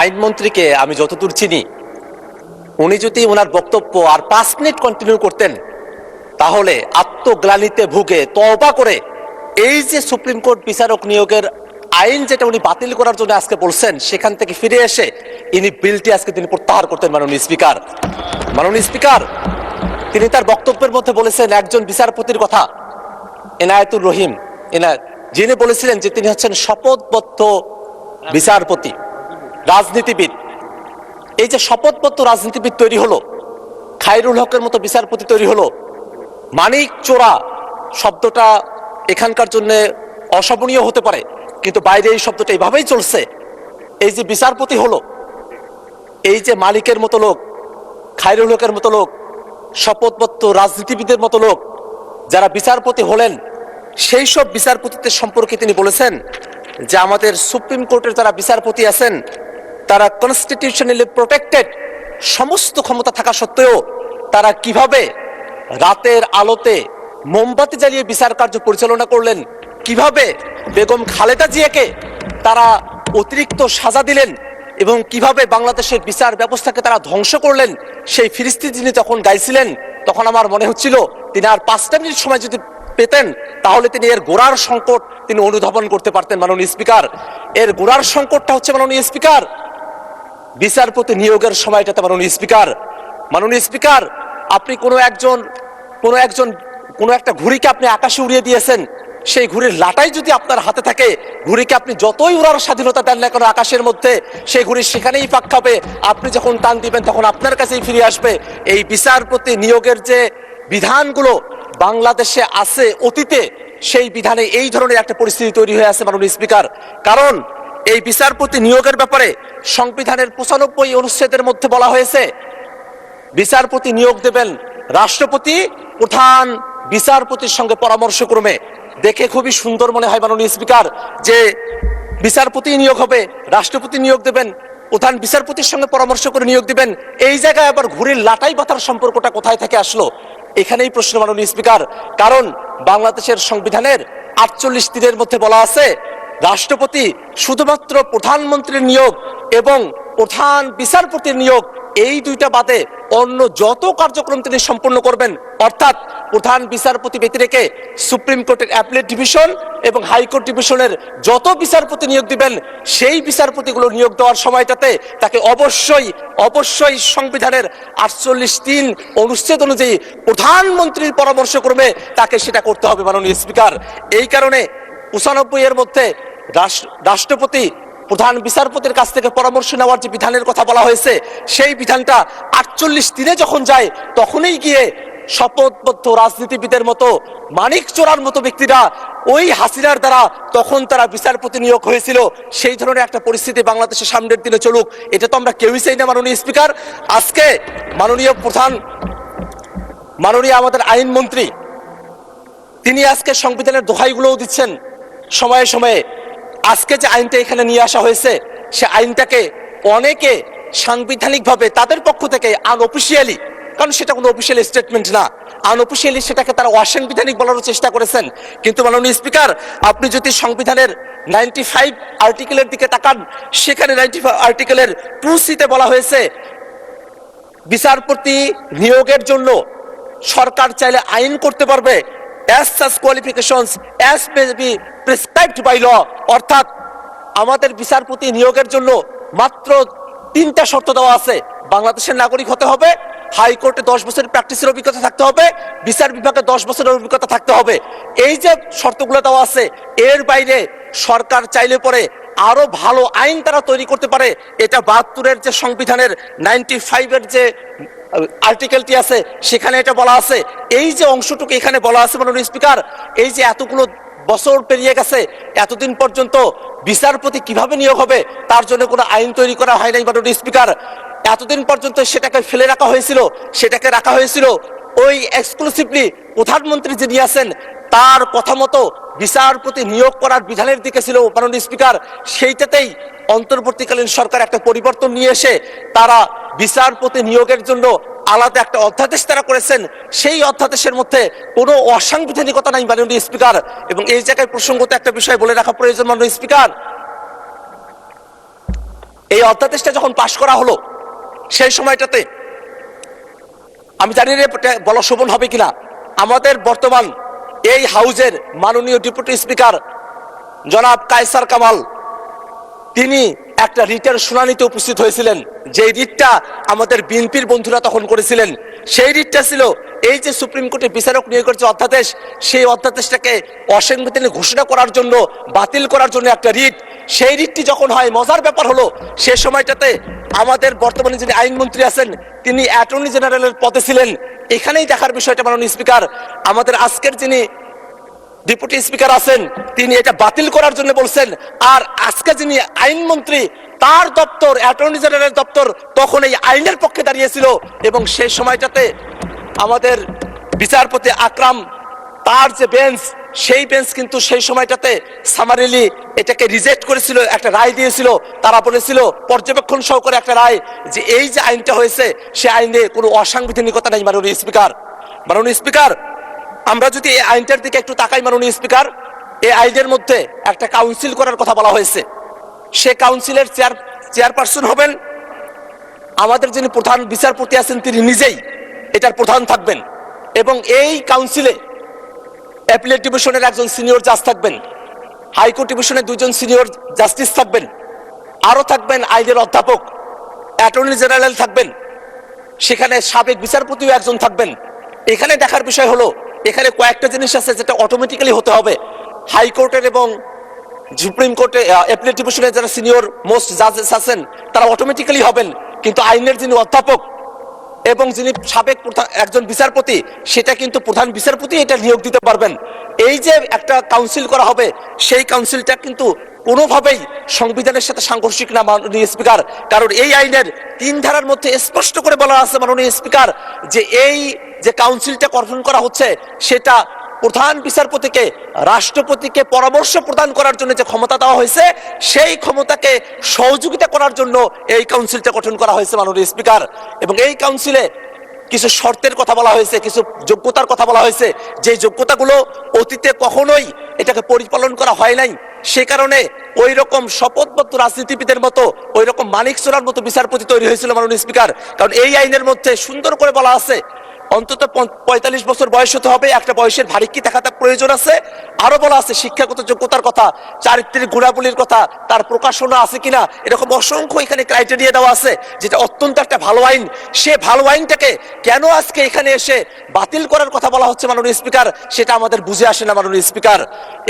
আইনমন্ত্রীকে আমি যতদূর চিনি, উনি যদি ওনার বক্তব্য আর 5 মিনিট কন্টিনিউ করতেন তাহলে আত্মগ্লানিতে ভুগে তওবা করে এই যে সুপ্রিম কোর্ট বিচারক নিয়োগের আইন যেটা উনি বাতিল করার জন্য আজকে বলছেন, সেখান থেকে ফিরে এসে ইনি বিলটি আজকে তিনি প্রত্যাহার করতেন। মাননীয় স্পিকার, তিনি তার বক্তব্যের মধ্যে বলেছেন একজন বিচারপতির কথা, এনায়েতুর রহিম যিনি বলেছিলেন যে তিনি হচ্ছেন শপথবদ্ধ বিচারপতি, রাজনীতিবিদ। এই যে শপথবদ্ধ রাজনীতিবিদ তৈরি হলো, খায়রুল হকের মতো বিচারপতি তৈরি হলো, মানিক চোরা শব্দটা এখানকার জন্য অশোভনীয় হতে পারে, কিন্তু বাইরে এই শব্দটা এইভাবেই চলছে। এই যে বিচারপতি হলো, এই যে মালিকের মতো লোক, খায়রুল হকের মতো লোক, শপথবদ্ধ রাজনীতিবিদের মতো লোক যারা বিচারপতি হলেন, সেই সব বিচারপতিদের সম্পর্কে তিনি বলেছেন যে আমাদের সুপ্রিম কোর্টের যারা বিচারপতি আছেন তারা কনস্টিটিউশনালি প্রোটেক্টেড, সমস্ত ক্ষমতা থাকা সত্ত্বেও তারা কিভাবে রাতের আলোতে মোমবাতি জ্বালিয়ে বিচার কার্য পরিচালনা করলেন, কিভাবে বেগম খালেদা জিয়াকে তারা অতিরিক্ত সাজা দিলেন এবং কিভাবে বাংলাদেশের বিচার ব্যবস্থাকে তারা ধ্বংস করলেন, সেই ফিরিস্তি তিনি যখন গাইছিলেন তখন আমার মনে হচ্ছিল তিনি আর 5টা মিনিট সময় যদি পেতেন তাহলে তিনি এর গোড়ার সংকট তিনি অনুধাবন করতে পারতেন। মাননীয় স্পিকার, এর গোড়ার সংকটটা হচ্ছে মাননীয় স্পিকার বিচারপতি নিয়োগের সময়টাতে। মাননীয় স্পিকার, আপনি কোনো একটা ঘুড়িকে আপনি আকাশে উড়িয়ে দিয়েছেন, সেই ঘুড়ির লাটাই যদি আপনার হাতে থাকে, ঘুড়িকে আপনি যতই উড়ার স্বাধীনতা দেন না কেন আকাশের মধ্যে, সেই ঘুড়ি সেখানেই পাক খাবে। আপনি যখন টান দিবেন তখন আপনার কাছেই ফিরে আসবে। এই বিচারপতি নিয়োগের যে বিধানগুলো বাংলাদেশে আছে অতীতে, সেই বিধানে এই ধরনের একটা পরিস্থিতি তৈরি হয়ে আছে মাননীয় স্পিকার। কারণ এই বিচারপতি নিয়োগের ব্যাপারে সংবিধানের 95 অনুচ্ছেদের মধ্যে বলা হয়েছে বিচারপতি নিয়োগ দেবেন রাষ্ট্রপতি প্রধান বিচারপতির সঙ্গে পরামর্শক্রমে। দেখে খুবই সুন্দর মনে হয় মাননীয় স্পিকার যে বিচারপতি নিয়োগ হবে, রাষ্ট্রপতি নিয়োগ দেবেন, প্রধান বিচারপতির সঙ্গে পরামর্শ করে নিয়োগ দিবেন। এই জায়গায় আবার ঘুড়ির লাটাই বাঁধার সম্পর্কটা কোথায় থেকে আসলো? এখানেই প্রশ্ন মাননীয় স্পিকার। কারণ বাংলাদেশের সংবিধানের 48 ধারার মধ্যে বলা আছে রাষ্ট্রপতি শুধুমাত্র প্রধানমন্ত্রীর নিয়োগ এবং প্রধান বিচারপতির নিয়োগ, এই দুইটা বাদে অন্য যত কার্যক্রম তিনি সম্পন্ন করবেন, অর্থাৎ প্রধান বিচারপতি ব্যতি রেখে সুপ্রিম কোর্টের অ্যাপিলেট ডিভিশন এবং হাইকোর্ট ডিভিশনের যত বিচারপতি নিয়োগ দিবেন, সেই বিচারপতিগুলো নিয়োগ দেওয়ার সময়টাতে তাকে অবশ্যই সংবিধানের 48(3) অনুচ্ছেদ অনুযায়ী প্রধানমন্ত্রীর পরামর্শক্রমে তাকে সেটা করতে হবে মাননীয় স্পিকার। এই কারণে 95 এর মধ্যে রাষ্ট্রপতি প্রধান বিচারপতির কাছ থেকে পরামর্শ নেওয়ার যে বিধানের কথা বলা হয়েছে, সেই বিধানটা 48(3) যখন যায় তখনই গিয়ে শপথবদ্ধ রাজনীতিবিদের মতো মানিক চোরার মতো ব্যক্তিরা ওই হাসিনার দ্বারা তখন তারা বিচারপতি নিয়োগ হয়েছিল। সেই ধরনের একটা পরিস্থিতি বাংলাদেশের সামনের দিনে চলুক, এটা তো আমরা কেউই চাই না মাননীয় স্পিকার। আজকে মাননীয় আমাদের আইনমন্ত্রী তিনি আজকে সংবিধানের দোহাইগুলোও দিচ্ছেন সময়ে সময়ে। আজকে যে আইনটা এখানে নিয়ে আসা হয়েছে, সে আইনটাকে অনেকে সাংবিধানিকভাবে তাদের পক্ষ থেকে আনঅফিসিয়ালি, কারণ সেটা কোনো অফিসিয়াল স্টেটমেন্ট না, আনঅফিসিয়ালি সেটাকে তারা অসাংবিধানিক বলার চেষ্টা করেছেন। কিন্তু মাননীয় স্পিকার, আপনি যদি সংবিধানের 95 আর্টিকেলের দিকে তাকান, সেখানে 95 আর্টিকেলের 2C-তে বলা হয়েছে বিচারপতি নিয়োগের জন্য সরকার চাইলে আইন করতে পারবে as such qualifications as may be prescribed by law। অর্থাৎ আমাদের বিচারপতি নিয়োগের জন্য মাত্র 3টা শর্ত দেওয়া আছে। বাংলাদেশের নাগরিক হতে হবে, হাইকোর্টে 10 বছরের প্র্যাকটিসের অভিজ্ঞতা থাকতে হবে, বিচার বিভাগে 10 বছরের অভিজ্ঞতা থাকতে হবে। এই যে শর্তগুলো দেওয়া আছে, এর বাইরে সরকার চাইলে পরে আরো ভালো আইন তারা তৈরি করতে পারে। এটা 72-এর যে সংবিধানের 95-এর যে আর্টিকেলটি আছে সেখানে এটা বলা আছে। এই যে অংশটুকু এখানে বলা আছে মাননীয় স্পিকার, এই যে এতগুলো বছর পেরিয়ে গেছে, এতদিন পর্যন্ত বিচারপতি কিভাবে নিয়োগ হবে তার জন্য কোনো আইন তৈরি করা হয় নাই মাননীয় স্পিকার। এতদিন পর্যন্ত সেটাকে ফেলে রাখা হয়েছিল, সেটাকে রাখা হয়েছিল ওই এক্সক্লুসিভলি প্রধানমন্ত্রী যিনি আছেন তার কথা মতো বিচারপতি নিয়োগ করার বিধানের দিকে ছিল মাননীয় স্পিকার। সেইটাতেই অন্তর্বর্তীকালীন সরকার একটা পরিবর্তন নিয়ে এসে তারা বিচারপতি নিয়োগের জন্য আলাদা একটা অধ্যাদেশ তারা করেছেন। সেই অধ্যাদেশের মধ্যে কোনো অসাংবিধানিকতা নাই মাননীয় স্পিকার। এবং এই জায়গায় প্রসঙ্গত একটা বিষয় বলে রাখা প্রয়োজন মাননীয় স্পিকার, এই অধ্যাদেশটা যখন পাশ করা হলো সেই সময়টাতে আমি জানি না বলা শোভন হবে কিনা, আমাদের বর্তমান এই হাউজের মাননীয় ডেপুটি স্পিকার জনাব কায়সার কামাল তিনি একটা রিটের শুনানিতে উপস্থিত হয়েছিলেন। যে রিটটা আমাদের বিএনপির বন্ধুরা তখন করেছিলেন, সেই রিটটা ছিল এই যে সুপ্রিম কোর্টের বিচারক নিয়োগের যে অধ্যাদেশ, সেই অধ্যাদেশটাকে অসাংবিধানিক ঘোষণা করার জন্য, বাতিল করার জন্য একটা রিট। সেই রিটটি যখন হয়, মজার ব্যাপার হলো সে সময়টাতে আমাদের বর্তমানে যিনি আইনমন্ত্রী আছেন তিনি অ্যাটর্নি জেনারেলের পদে ছিলেন। এখানেই দেখার বিষয়টা মাননীয় স্পিকার, আমাদের আজকের যিনি ডেপুটি স্পিকার আছেন তিনি এটা বাতিল করার জন্য বলছেন, আর আজকে যিনি আইনমন্ত্রী তার দপ্তর, অ্যাটর্নি জেনারেলের দপ্তর তখন এই আইনের পক্ষে দাঁড়িয়েছিল। এবং সেই সময়টাতে আমাদের বিচারপতি আকরাম তার যে বেঞ্চ, সেই বেঞ্চ কিন্তু সেই সময়টাতে সামারিলি এটাকে রিজেক্ট করেছিল, একটা রায় দিয়েছিল। তারা বলেছিল পর্যবেক্ষণ সহকারে একটা রায়, যে এই যে আইনটা হয়েছে সে আইনে কোনো অসাংবিধানিকতা নেই। মাননীয় স্পিকার, আমরা যদি এই আইনটার দিকে একটু তাকাই মাননীয় স্পিকার, এই আইনের মধ্যে একটা কাউন্সিল করার কথা বলা হয়েছে। সে কাউন্সিলের চেয়ারপারসন হবেন আমাদের যিনি প্রধান বিচারপতি আছেন, তিনি নিজেই এটার প্রধান থাকবেন। এবং এই কাউন্সিলে অ্যাপিলেট ডিভিশনের একজন সিনিয়র জাজ থাকবেন, হাইকোর্ট ডিভিশনের দুইজন সিনিয়র জাস্টিস থাকবেন, আরো থাকবেন আইনের অধ্যাপক, অ্যাটর্নি জেনারেল থাকবেন, সেখানে সাবেক বিচারপতিও একজন থাকবেন। এখানে দেখার বিষয় হলো এখানে কয়েকটা জিনিস আছে যেটা অটোমেটিক্যালি হতে হবে। হাইকোর্টের এবং সুপ্রিম কোর্টে অ্যাপিলেট ডিভিশনের যারা সিনিয়র মোস্ট জাজেস আছেন তারা অটোমেটিক্যালি হবেন, কিন্তু আইনের যিনি অধ্যাপক এবং যিনি সাবেক একজন বিচারপতি, সেটা কিন্তু প্রধান বিচারপতি এটা নিয়োগ দিতে পারবেন। এই যে একটা কাউন্সিল করা হবে, সেই কাউন্সিলটা কিন্তু কোনোভাবেই সংবিধানের সাথে সাংঘর্ষিক না মাননীয় স্পিকার। কারণ এই আইনের 3 ধারার মধ্যে স্পষ্ট করে বলা আছে মাননীয় স্পিকার, যে এই যে কাউন্সিলটা গঠন করা হচ্ছে সেটা প্রধান বিচারপতিকে, রাষ্ট্রপতিকে পরামর্শ প্রদান করার জন্য যে ক্ষমতা দেওয়া হয়েছে, সেই ক্ষমতাকে সহযোগিতা করার জন্য এই কাউন্সিলটা গঠন করা হয়েছে মাননীয় স্পিকার। এবং এই কাউন্সিলে কিছু শর্তের কথা বলা হয়েছে, কিছু যোগ্যতার কথা বলা হয়েছে, যে যোগ্যতাগুলো অতীতে কখনোই এটাকে পরিপালন করা হয় নাই। সে কারণে ওই রকম শপথবদ্ধ রাজনীতিবিদের মতো, ওই রকম মানিক চোরার মতো বিচারপতি তৈরি হয়েছিল মাননীয় স্পিকার। কারণ এই আইনের মধ্যে সুন্দর করে বলা আছে অন্তত 45 বছর বয়স হতে হবে, একটা বয়সের ভারিক্কি থাকা প্রয়োজন আছে। আরো বলা আছে শিক্ষাগত যোগ্যতার কথা, চারিত্রিক গুণাবলীর কথা, তার প্রকাশনা আছে কিনা, এরকম অসংখ্য এখানে ক্রাইটেরিয়া দেওয়া আছে, যেটা অত্যন্ত একটা ভালো আইন। সে ভালো আইনটাকে কেন আজকে এখানে এসে বাতিল করার কথা বলা হচ্ছে মাননীয় স্পিকার, সেটা আমাদের বুঝে আসে না মাননীয় স্পিকার।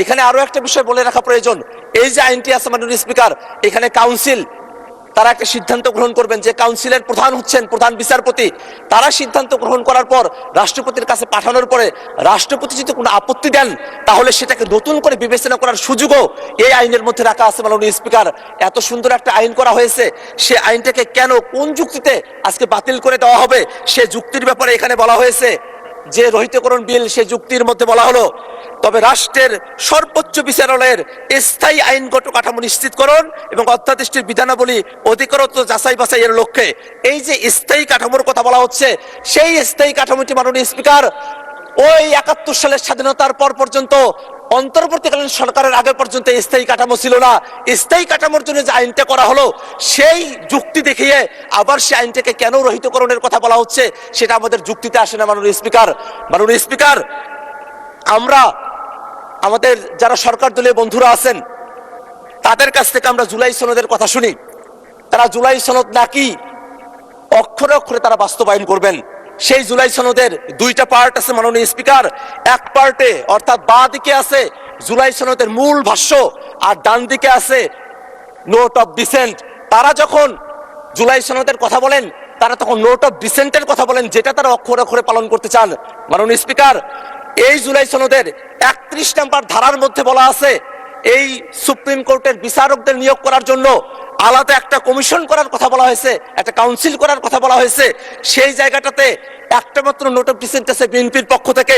এখানে আরো একটা বিষয় বলে রাখা প্রয়োজন, এই যে আইনটি আছে মাননীয় স্পিকার, এখানে কাউন্সিল তারা একটা সিদ্ধান্ত গ্রহণ করবেন, যে কাউন্সিলের প্রধান হচ্ছেন প্রধান বিচারপতি। তারা সিদ্ধান্ত গ্রহণ করার পর রাষ্ট্রপতির কাছে পাঠানোর পরে রাষ্ট্রপতি যদি কোনো আপত্তি দেন, তাহলে সেটাকে নতুন করে বিবেচনা করার সুযোগও এই আইনের মধ্যে রাখা আছে মাননীয় স্পিকার। এত সুন্দর একটা আইন করা হয়েছে, সে আইনটাকে কেন, কোন যুক্তিতে আজকে বাতিল করে দেওয়া হবে, সে যুক্তির ব্যাপারে এখানে বলা হয়েছে। যে রহিতকরণ বিল, সে যুক্তির মধ্যে বলা হলো, তবে রাষ্ট্রের সর্বোচ্চ বিচারালয়ের স্থায়ী আইনগত কাঠামো নিশ্চিতকরণ এবং অধ্যাদেশটির বিধানাবলী অধিকতর যাচাই বাছাইয়ের লক্ষ্যে এই যে স্থায়ী কাঠামোর কথা বলা হচ্ছে, সেই স্থায়ী কাঠামোটি মাননীয় স্পিকার ওই 71 সালের স্বাধীনতার পর পর্যন্ত, অন্তর্বর্তীকালীন সরকারের আগে পর্যন্ত স্থায়ী কাঠামো ছিল না। স্থায়ী কাঠামোর জন্য যে আইনটা করা হলো, সেই যুক্তি দেখিয়ে আবার সেই আইনটাকে কেন রহিতকরণের কথা বলা হচ্ছে, সেটা আমাদের যুক্তিতে আসে না মাননীয় স্পিকার। আমরা আমাদের যারা সরকার দলীয় বন্ধুরা আছেন তাদের কাছ থেকে আমরা জুলাই সনদের কথা শুনি, তারা জুলাই সনদ নাকি অক্ষরে অক্ষরে তারা বাস্তবায়ন করবেন। সেই জুলাই সনদের 2টা পার্ট আছে মাননীয় স্পিকার। এক পার্টে অর্থাৎ বাঁ দিকে আছে জুলাই সনদের মূল ভাষ্য, আর ডান দিকে আছে নোট অফ ডিসেন্ট। তারা যখন জুলাই সনদের কথা বলেন, তারা তখন নোট অফ ডিসেন্টের কথা বলেন, যেটা তারা অক্ষরে অক্ষরে পালন করতে চান। মাননীয় স্পিকার, এই জুলাই সনদের 31 নম্বর ধারার মধ্যে বলা আছে, এই সুপ্রিম কোর্টের বিচারকদের নিয়োগ করার জন্য আলাদা একটা কমিশন করার কথা বলা হয়েছে, একটা কাউন্সিল করার কথা বলা হয়েছে। সেই জায়গাটাতে একটা মাত্র নোট অফ ডিসেন্ট আছে বিএনপির পক্ষ থেকে।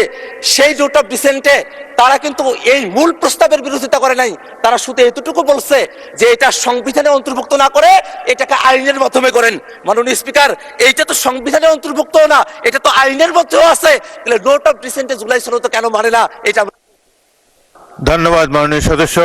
সেই নোট অফ ডিসেন্টে তারা কিন্তু এই মূল প্রস্তাবের বিরোধিতা করে নাই, তারা শুধু এতটুকু বলছে যে এটা সংবিধানে অন্তর্ভুক্ত না করে এটাকে আইনের মাধ্যমে করেন। মাননীয় স্পিকার, এইটা তো সংবিধানে অন্তর্ভুক্ত না, এটা তো আইনের মধ্যেও আছে, তাহলে নোট অফ ডিসেন্টে জুলাই সনদ কেন মানে না? এটা ধন্যবাদ মাননীয় সদস্য।